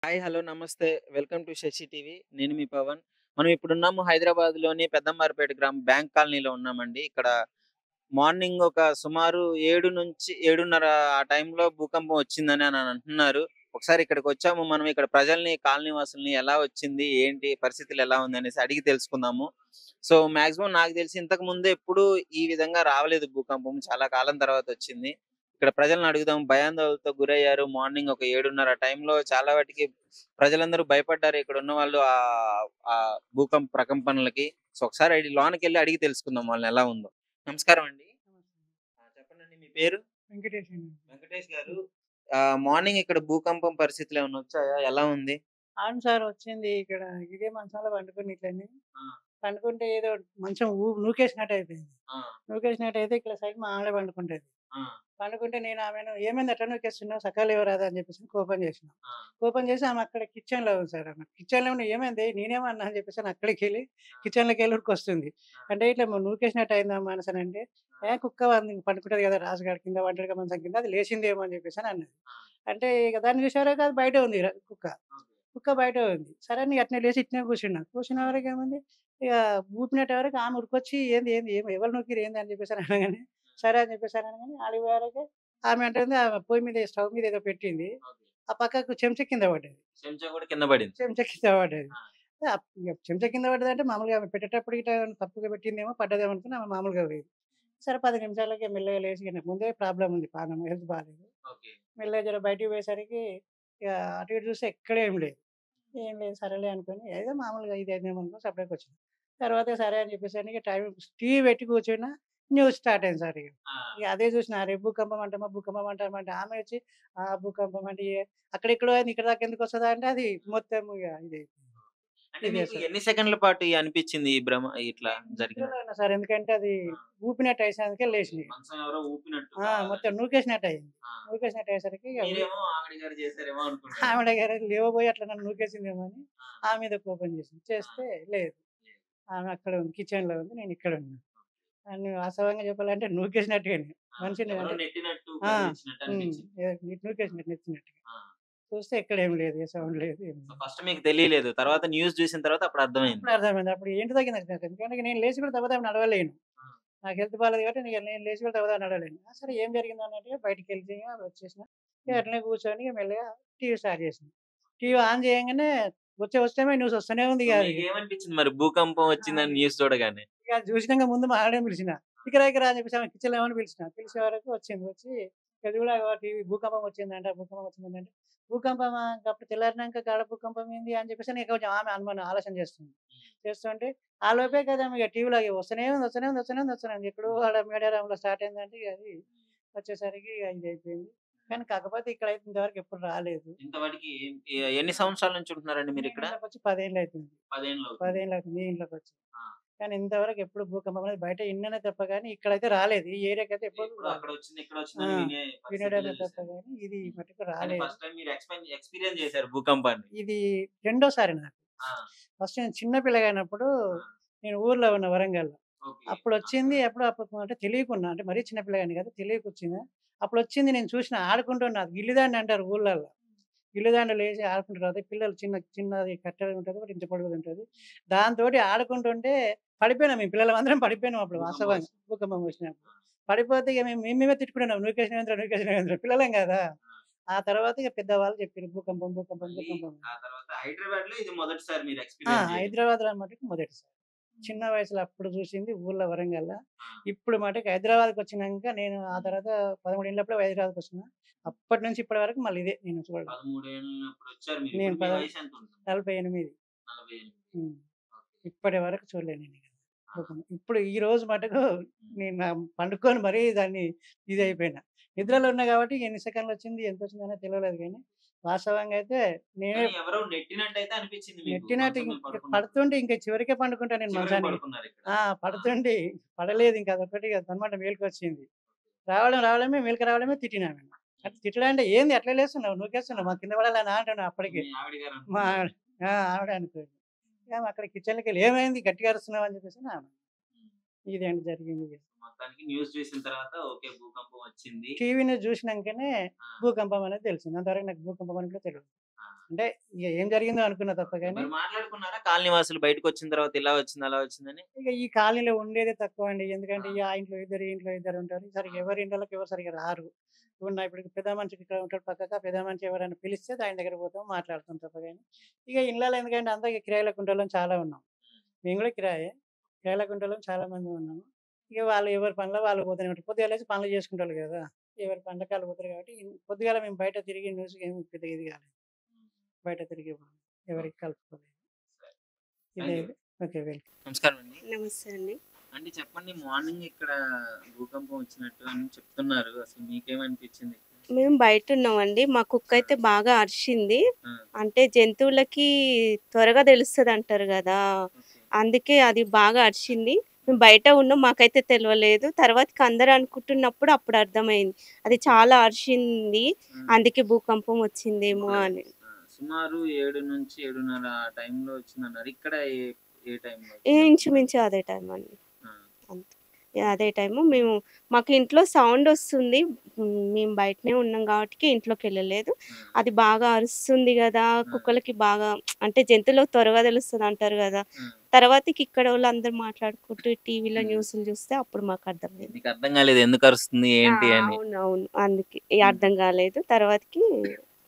Hi. Hello. నమస్తే. Welcome to Sashi TV. నేను మీ పవన్. మనం ఇప్పుడున్నాము హైదరాబాద్‌లోని పెద్దంబర్పేట బ్యాంక్ కాలనీలో ఉన్నామండి. ఇక్కడ మార్నింగ్ ఒక సుమారు 7-7:30 ఆ టైంలో భూకంపం వచ్చిందని అంటున్నారు. ఒకసారి ఇక్కడికొచ్చాము. మనం ఇక్కడ ప్రజల్ని, కాలనీ వాసుల్ని ఎలా వచ్చింది, ఏంటి, పరిస్థితులు ఎలా ఉందనేసి అడిగి తెలుసుకుందాము. సో, మాక్సిమం నాకు తెలిసి ఇంతకు ముందు ఎప్పుడూ ఈ విధంగా రావలేదు భూకంపం. చాలా కాలం తర్వాత వచ్చింది. ఇక్కడ ప్రజల్ని అడుగుదాం. భయాందోళనతో గురయ్యారు. మార్నింగ్ ఒక 7:30 టైంలో చాలా వాటికి ప్రజలందరూ భయపడ్డారు. ఇక్కడున్న వాళ్ళు భూకంప ప్రకంపనలకి. సో, ఒకసారి లోనకెళ్ళి అడిగి తెలుసుకుందాం వాళ్ళనెలా ఉందో. నమస్కారం అండి. నమస్తే. చెప్పండండి మీ పేరు? వెంకటేష్ అండి. వెంకటేష్ గారు. మార్నింగ్ ఇక్కడ భూకంపం పరిస్థితులేమన్నా వచ్చాయా? ఎలా ఉంది? అవును సార్, వచ్చింది. ఇక్కడ ఇదే మంచంలో పండుకుని ఇట్లనే. ఆ! పండుకుంటే ఏదో మంచం నూకేసినట్టు అయిపోయింది. ఆ! నూకేసినట్టయితే ఇక్కడ సైడ్ మా ఆవిడ పండుకుంటది. ఆ! పండుకుంటే నేను ఆమెను "ఏమైంది అట్లా నూకేస్తున్నావు? సక్కగా లేవరాదా" అని చెప్పేసి కోపం చేసిన. ఆ! కోపం చేసి ఆమె అక్కడ కిచెన్‌లో ఉంది సార్ ఆమె. కిచెన్‌లో ఉండి "ఏమైంది? నేనేమన్నా" అని చెప్పేసని అక్కడికెళ్ళి కిచెన్‌లోకెళ్ళి ఉరికొస్తుంది. అంటే ఇట్లా నూకేసినట్టు అయిందమ్మా అనేసనంటే, "ఏ కుక్క పండుకుంటది కదా! రాజుగాడి కింద, వంటరిగా మంచం కింద. అది లేచిందేమో" అని చెప్పేసని అన్నది. అంటే ఇక దాన్ని చూసేవరకు అది బయటే ఉంది కుక్క. ఓకే. కుక్క బయటే ఉంది. సరే అని అట్నే లేసి ఇట్నే కూర్చున్నా. కూర్చున్న వరకేముంది, ఇగ ఊపినట్టే వరకు ఆమె ఉరికొచ్చి "ఏంది ఏంది ఎవరు నూకిర్రు ఏంది" అని చెప్పేసని అనగానే, సరే అని చెప్పేసని అనగానే ఆడికి పోయేవరకే ఆమె అంటుంది పొయ్యి మీద స్టవ్ మీద ఏదో పెట్టింది. ఓకే. ఆ పక్కకు చెంచా కింద పడ్డది. చెంచా కూడా కింద పడింది. చెంచా కింద పడ్డది. ఆ! ఇగ చెంచా కింద పడ్డదంటే మామూలుగా ఆమె పెట్టేటప్పుడు గిట్ల ఏమన్నా తప్పుగా పెట్టిందేమో, పడ్డదేమో అనుకుని ఆమె మామూలుగా పోయింది. సరే 10 నిమిషాలకే మెల్లగా లేసి ఇగ ముందే ప్రాబ్లమ్ ఉంది పానం, హెల్త్ బాలేదు. ఓకే. మెల్లగా జర బయటికి పోయేసరికి ఇగ అటు ఇటు చూస్తే ఎక్కడ ఏమి లేదు. ఏం లేదు సరేలే అనుకోని ఏదో మామూలుగా ఇదయిందేమో అనుకోని సప్పుడేకొచ్చిన. తర్వాత సరే అని చెప్పేసని ఇగ టీవీ పెట్టి కూర్చున్నా. న్యూస్ స్టార్ట్ అయింది సార్ ఇగ. ఆ! ఇగ అదే చూసిన అరే! భూకంపం అంటమా, భూకంపం అంటామా అంటే ఆమె వచ్చి భూకంపం అంటే అక్కడెక్కడో అయింది ఇక్కడి దాకా ఎందుకొస్తదా అంటే అది మొత్తం ఇగ ఇదయిపోయింది. అంటే ఇదే మీకు సార్. ఎన్ని సెకండ్ల పాటు అనిపిచ్చింది ఈ ఇట్లా నేను జరిగినట్టు? నిద్రలో ఉన్నా సార్. ఎందుకంటే అది ఆ! ఊపినట్టు అయ్యేసరికే ఓకే. లేసినాయి. మంచం ఎవరో ఊపినట్టుగా మొత్తం నూకేసినట్టు అయింది. ఆ! నూకేసినట్టు అయ్యేసరికి ఇగ మీరేమో ఆవిడ గారు చేసారేమో అనుకున్నారు. ఆవిడ గారు లేవబోయి అట్లా నన్ను నూకేసిందేమో అని ఆ! ఆమె మీద కోపం చేసింది. ఆ! చేస్తే లేదు. లేదు. ఆమె అక్కడ ఉంది. కిచెన్‌లో ఉంది. నేను ఇక్కడ ఉన్నా. అని వాస్తవంగా చెప్పాలంటే నూకేసినట్టుగానే. ఆ! మనిషిని ఎవరో అంటే నెట్టినట్టు, ఆ! కదిలించినట్టు హ్మ్. అనిపించింది. నూకేసినట్టు నెత్తినట్టుగా. ఆ! చూస్తే ఎక్కడ ఏమి లేదు. ఏ సౌండ్ లేదు. ఏం సో, లేదు. ఫస్ట్ మీకు తెలియలేదు. తర్వాత న్యూస్ చూసిన తర్వాత అప్పుడు అర్థమైంది. అప్పుడు అర్థమైంది. అప్పుడు ఏంటి తగ్గింది నాకు. ఎందుకంటే నేను లేచి కూడా దబదబా నడవలేను. ఆ! నాకు హెల్త్ బాలేదు కాబట్టి నేను లేచి కూడా దబదబా నడవలేను. సరే ఏం జరిగింది అన్నట్టుగా బయటికెళ్తే వచ్చేసిన. ఇగ హ్మ్. అట్లనే కూర్చొని ఇగ మెల్లగా టీవీ స్టార్ట్ చేసిన. టీవీ ఆన్ చేయంగానే వచ్చేమే న్యూస్ వస్తూనే ఉంది సో, ఇగ అది. మీకేమనిపించింది మరి భూకంపం ఆ! వచ్చిందని న్యూస్ చూడగానే? ఇక అది చూసినంక ముందు మా ఆవిడని పిలిచిన. ఇక్కరా అని చెప్పేసి ఆమె కిచెన్‌లో ఏమని పిలిచిన. పిలిచే వరకు వచ్చింది. వచ్చి ఇక చూడు టీవీ భూకంపం వచ్చిందంట, భూకంపం వచ్చిందంటే, భూకంపమా? అప్పుడు తెల్లారినంక గాడ భూకంపం ఏంది అని చెప్పేసి కొంచెం ఆమె అనుమానం ఆలోచన చేస్తుంది. హ్మ్. చేస్తుంటే ఆ లోపే కదా ఇగ టీవీలో వస్తూనే ఉంది, వస్తూనే ఉంది, వస్తూనే ఉంది, వస్తూనే ఉంది. ఎక్కడో ఆడ మేడారంలో స్టార్ట్ అయిందంటే ఇగ అది వచ్చేసరికి ఇగ ఇదయిపోయింది. కానీ కాకపోతే ఇక్కడైతే ఇంతవరకు ఎప్పుడు రాలేదు. ఇంతవరకి ఎన్ని సంవత్సరాల నుంచి ఉంటున్నారండి నేను మీరిక్కడ? ఇంట్లోకొచ్చి 10 ఏళ్లయితుంది. 10 ఏండ్లవుతుంది. 10 ఏళ్లవుతుంది ఈ ఇంట్లోకొచ్చి. ఆ! కానీ ఇంతవరకు ఎప్పుడు భూకంపం అనేది బయట ఇన్నానే తప్ప గాని ఇక్కడైతే రాలేదు. ఈ ఏరియాకైతే ఎప్పుడు ఎప్పుడో రాలేదు. అక్కడొచ్చింది, ఆ! ఇక్కడొచ్చిందని వినే పరిస్థితుల్లో వినడమే తప్ప చూసారు. గాని ఇది హ్మ్. మటుకు కానీ రాలేదు. ఫస్ట్ టైమ్ మీరు ఎక్స్‌పీరియన్స్ చేసారు భూకంపాన్ని. ఇది రెండోసారి నాకు. ఆ! ఫస్ట్ నేను చిన్న పిల్లగాయినప్పుడు ఆ! నేను ఊర్లో ఉన్న వరంగల్‌లో. ఓకే. అప్పుడొచ్చింది. అప్పుడు అంటే తెలియకున్నా అంటే మరీ చిన్న పిల్లగాడిని కాదు. తెలియకొచ్చింది. అప్పుడొచ్చింది నేను చూసిన ఆడుకుంటున్నా. గిల్లిదాండు అంటారు ఊర్లల్ల. గిల్లిదాండులేసి ఆడుకుంటారు. అదే పిల్లలు చిన్నది కట్టెడ ఉంటది. ఒకటి ఇంత పొడుగుదుంటది. దాంతోటి ఆడుకుంటుంటే పడిపోయినాం మేము పిల్లలమందరం పడిపోయినాం అప్పుడు భూకంపం వాస్తవంగా. వచ్చింది. భూకంపం వచ్చినప్పుడు. ఆ! పడిపోతే ఇగ మేమే తిట్టుకున్నాం. "నువ్వేకేసినవేందిరా? నువ్వేకేసినవేందిరా?" పిల్లలం గదా! ఆ! ఆ తర్వాత ఇగ పెద్దవాళ్ళు చెప్పిర్రు భూకంపం, భూకంపం, మళ్ళీ భూకంపం ఆ అని. తర్వాత హైదరాబాద్‌లో ఇది మొదటిసారి మీరు ఎక్స్‌పీరియన్స్ చేయడం. హైదరాబాద్‌లో మటుకు మొదటిసారి. హ్మ్. చిన్న వయసులో అప్పుడు చూసింది ఊర్లో వరంగల్‌ల. ఆ! ఇప్పుడు మటుకు హైదరాబాద్‌కొచ్చినంక నేను ఆ హ్మ్. తర్వాత 13 ఏళ్ళప్పుడు హైదరాబాద్‌కొచ్చిన. అప్పటి నుంచి ఇప్పటి వరకు మళ్ళీ ఇదే నేను చూడడం. 13 ఏళ్ళప్పుడొచ్చారు మీరు. నేను ఇప్పుడు మీ వయసెంతుంటుంది? 48. 48. హ్మ్. ఓకే. ఇప్పటి వరకు చూడలే నేనిక. ఆ! ఇప్పుడు ఈ రోజు మటుకు హ్మ్. నేను పండుకొని మరీ దాన్ని హ్మ్. ఇదయిపోయినా. హ్మ్. నిద్రలో ఉన్నా కాబట్టి ఎన్ని సెకన్లొచ్చింది, ఎంతొచ్చిందనేది తెలవలేదు గానీ, వాస్తవంగా అయితే నేనే కానీ ఎవరో నెట్టినట్టయితే అనిపిచ్చింది మీకు నెట్టినట్టు మంచం మీద పడుకున్నప్పుడు. పడుతుంటే ఇంక చివరికే పండుకుంటా నేను చివరికి మంచానికి. పడుకున్నారిక్కడ. ఆ! పడుతుంటే ఆ! పడలేదింక అదొక్కటి అనమాట మేలుకొచ్చింది. రావడమే మెలిక రావడమే తిట్టినామెను. హ్మ్. అంటే తిట్టడం అంటే, "ఏంది అట్లా లేస్తున్నావు? నూకేస్తున్నావు. మా కింద పడాలనా?" అంటున్నా అప్పటికి. మీ ఆవిడ గారు మా అనుకున్నారు. ఆవిడ ఆవిడే అనుకుంది. ఇక ఆమె అక్కడ కిచెన్‌లోకెళ్ళి "ఏమైంది గట్టిగా అరుస్తున్నావు?" అని చెప్పేసని ఆమె. హ్మ్. ఇదండి జరిగింది. మొత్తానికి న్యూస్ చూసిన తర్వాత ఓకే. భూకంపం వచ్చింది. టీవీ న్యూస్ జూసినంకనే ఆ! భూకంపం అనేది తెలిసింది. అంతవరకు నాకు భూకంపం అని కూడా తెలవదు. ఆ! అంటే ఇక ఏం జరిగిందో అనుకున్నా తప్ప కానీ మరి మాట్లాడుకున్నారా కాలనీ వాసులు బయటకు వచ్చిన తర్వాత ఇలా వచ్చింది అలా వచ్చిందని? ఇక ఈ కాలనీలో ఉండేదే తక్కువ అండి. ఎందుకంటే ఆ ఇంట్లో ఇద్దరు, ఈ ఇంట్లో ఇద్దరు ఉంటారు. సరిగ్గా ఎవరి ఇండ్లకి ఎవరు సరిగ్గా రారు. ఇప్పుడు పెద్ద మనిషి ఇక్కడ ఉంటాడు పక్కన. పెద్ద మనిషి ఎవరైనా పిలిస్తే ఆయన దగ్గరికి పోతాం, మాట్లాడతాం తప్ప గాని, ఇక ఇళ్ళలో ఎందుకంటే అంతా ఇక కిరాయిలకు ఉండేవాళ్ళం చాలా ఉన్నాం. మేము కూడా కిరాయే. కిరాయిలకు ఉండేవాళ్ళం చాలా మంది ఉన్నాము. ఇక వాళ్ళు ఎవరి పనిలో వాళ్ళు పోతూనే ఉంటారు. పొద్దుగాల లేసి పనులు చేసుకుంటారు కదా! ఎవరి పనులకి ఆళ్ళు పోతారు కాబట్టి పొద్దుగాల మేము బయట తిరిగి న్యూస్‌కి ఏమి పెద్దగా ఇది కాలేదు. బయట తిరిగి ఎవరికి కలుపుకోలేదు. ఇదే థాంక్ యూ. ఓకే. వెల్కమ్. నమస్కారం అండి. నమస్తే అండి. అంటే చెప్పండి మార్నింగ్ ఇక్కడ భూకంపం వచ్చినట్టు అని చెప్తున్నారు. అసలు మీకేమనిపించింది? మేము బయటున్నామండి. మా కుక్క అయితే బాగా అరిచింది. ఆ! అంటే జంతువులకి త్వరగా తెలుస్తదంటారు గదా! ఓకే. అందుకే అది బాగా అరిచింది. మేము బయట ఉన్నాం. మాకైతే తెలవలేదు. తర్వాతకి అందరూ అనుకుంటున్నప్పుడు అప్పుడు అర్థమైంది. అది చాలా అరిచింది. హ్మ్. అందుకే భూకంపం వచ్చిందేమో ఇప్పుడు అని. సుమారు 7-7:30 ఆ టైంలో వచ్చిందన్నారు. ఇక్కడ ఏ టైంలో ఏ వచ్చింది? ఇంచుమించు అదే టైం అండి. ఆ! అంతే. అదే టైము మాకు ఇంట్లో సౌండ్ వస్తుంది. మేము బయటనే ఉన్నాం గాబట్టికి ఇంట్లోకెళ్ళలేదు. ఆ! అది బాగా అరుస్తుంది గదా! ఆ! కుక్కలకి బాగా అంటే జంతువులకు త్వరగా తెలుస్తదంటారు గదా! ఆ! తర్వాతకి ఇక్కడోళ్ళందరూ మాట్లాడుకుంటూ టీవీలో హ్మ్. న్యూస్‌లు చూస్తే అప్పుడు మాకర్థమైంది. మీకు అర్థం కాలేదు ఎందుకు అరుస్తుంది ఏంటి అని? అవునవును. అందుకే హ్మ్. అర్థం గాలేదు. తర్వాతకి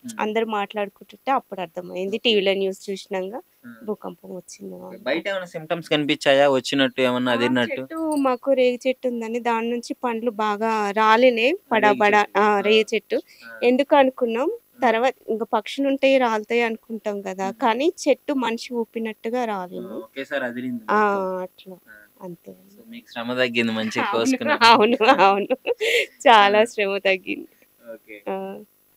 హ్మ్. అందరూ మాట్లాడుకుంటుంటే అప్పుడు అర్థమైంది. ఓకే. టీవీలో న్యూస్ చూసినంక ఆ! భూకంపం వచ్చిందేమో ఓకే. అని. బయట ఏమైనా సింప్టమ్స్ కనిపించాయా? వచ్చినట్టు ఏమన్నా అదిరినట్టు? చెట్టు మాకు రేగి చెట్టు ఉందండి. దాని నుంచి పండ్లు బాగా రాలినాయి. రేగి బడ చెట్టు. ఆ! రేగి చెట్టు. ఆ! ఎందుకు అనుకున్నాం. ఆ! తర్వాత ఇంక పక్షులుంటాయి, రాలుతాయి అనుకుంటాం గదా! హుహు. కానీ చెట్టు మనిషి ఊపినట్టుగా ఆ! రాలింది. ఒకేసారి అదిరింది ఆ! మొత్తం. అట్లా. ఆ! అంతే సో, అండి. మీకు శ్రమ తగ్గింది మంచిగా అవును. కోసుకున్నారు. అవును. ఆ! అవును. ఆ! చాలా శ్రమ తగ్గింది. ఓకే. ఆ!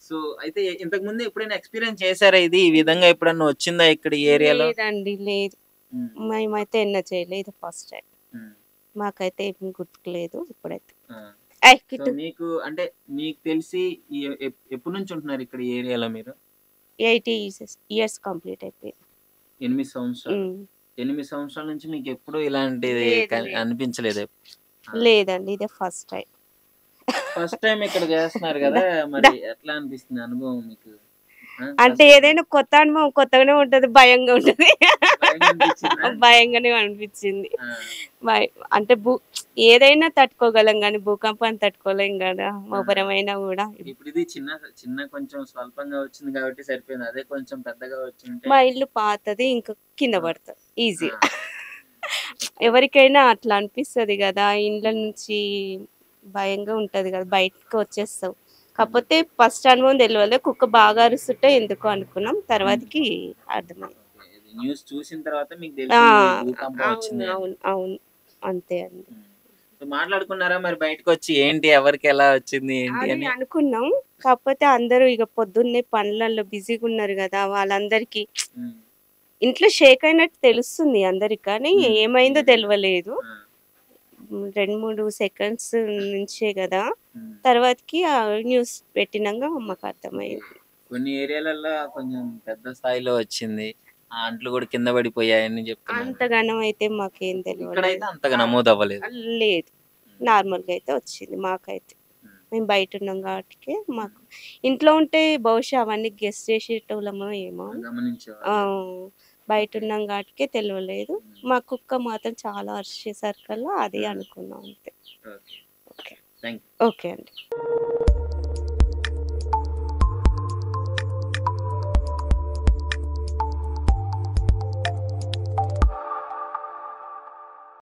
సో, అయితే ఇంతకుముందు ఎప్పుడైనా ఎక్స్‌పీరియన్స్ చేసారా ఇది? ఈ విధంగా ఎప్పుడన్నా వచ్చిందా ఇక్కడ ఈ ఏరియాలో? లేదండి. లేదు. హ్మ్. మేమైతే చేయలేదు. ఇది ఫస్ట్ టైమ్. హ్మ్. మాకైతే ఏం గుర్తులేదు ఇప్పుడైతే. ఆ! ఏయ్! సో, కిట్టు. మీకు అంటే మీకు తెలిసి ఈ ఎప్పటి నుంచి ఉంటున్నారు ఇక్కడ ఈ ఏరియాలో మీరు? 80 ఇయర్స్ కంప్లీట్ అయిపోయింది. 8 సంవత్సరాలు. హ్మ్. 8 సంవత్సరాల నుంచి మీకెప్పుడూ ఇలాంటిది లేదు. లేదు. అనిపించలేదు. ఆ! లేదండి. ఇదే ఫస్ట్ టైమ్. ఫస్ట్ టైమ్ ఇక్కడ చేస్తున్నారు గదా! దా మరి దా ఎట్లా అనిపిస్తుంది అనుభవం మీకు? ఆ! అంటే ఫస్ట్ ఏదైనా కొత్త అనుభవం కొత్తగానే ఉంటది. భయంగా ఉంటది. భయంగా అనిపించిందా? భయంగానే అనిపించింది. ఆ! భయ అంటే ఏదైనా తట్టుకోగలం గానీ భూకంపాన్ని తట్టుకోలేం గదా! ఆ! మొబరమైనా గూడా. ఇప్పుడు ఇది చిన్న కొంచెం స్వల్పంగా వచ్చింది కాబట్టి సరిపోయింది. అదే కొంచెం పెద్దగా వచ్చుంటే మా ఇల్లు పాతది. ఇంక కింద ఆ! పడతది. ఈజీ. ఆ! ఓకే. ఎవరికైనా అట్లా అనిపిస్తది గదా! ఇండ్ల నుంచి భయంగా ఉంటది గదా! బయటకి వచ్చేస్తాం. హ్మ్. కాకపోతే ఫస్ట్ అనుభవం తెలవలే. కుక్క బాగా అరుస్తుంటే ఎందుకో అనుకున్నాం. హ్మ్. తర్వాతకి అర్థమైంది. ఓకే. ఇది న్యూస్ చూసిన తర్వాత మీకు ఆ! తెలిసింది భూకంపం అవును. వచ్చింది అని. అవును. అవును. అంతే అండి. హ్మ్. సో, మాట్లాడుకున్నారా మరి బయటకొచ్చి ఏంటి ఎవరికి ఎలా వచ్చింది ఏంటి అది అని? అనుకున్నాం. కాకపోతే అందరూ ఇగ పొద్దున్నే పనులలో బిజీగున్నారు గదా! వాళ్ళందరికీ హ్మ్. ఇంట్లో షేక్ అయినట్టు తెలుస్తుంది అందరికి. కానీ హ్మ్. ఏమైందో ఏరియా. తెలవలేదు. ఆ! 2, 3 సెకండ్స్ నుంచే గదా! హ్మ్. తర్వాతకి న్యూస్ పెట్టినంక ఓకే. మాకర్థమైంది. కొన్ని ఏరియాలల్లో కొంచెం పెద్ద స్థాయిలో వచ్చింది. ఆ అంట్లు గూడా కింద పడిపోయాయని జెప్తున్నారు. అంతగనం అయితే మాకేం ఇక్కడైతే తెలవలేదు. అంతగా ఆ! నమోదవ్వలేదు. లేదు. హ్మ్. నార్మల్‌గా అయితే వచ్చింది మాకైతే. హ్మ్. మేము బయటున్నాం గాబట్టికే హ్మ్. మాకు ఇంట్లో ఉంటే బహుశా అవన్నీ గెస్ చేసేటోళ్ళమో ఏమో. ఆ! గమనించేవాళ్ళు. ఓకే. బయటున్నాం గాబట్టికే తెలవలేదు. హ్మ్. మా కుక్క మాత్రం చాలా అరిచేసరికల్లా అదే హ్మ్. అనుకున్నాం అంతే. Okay. Okay. Thank you. Okay అండి.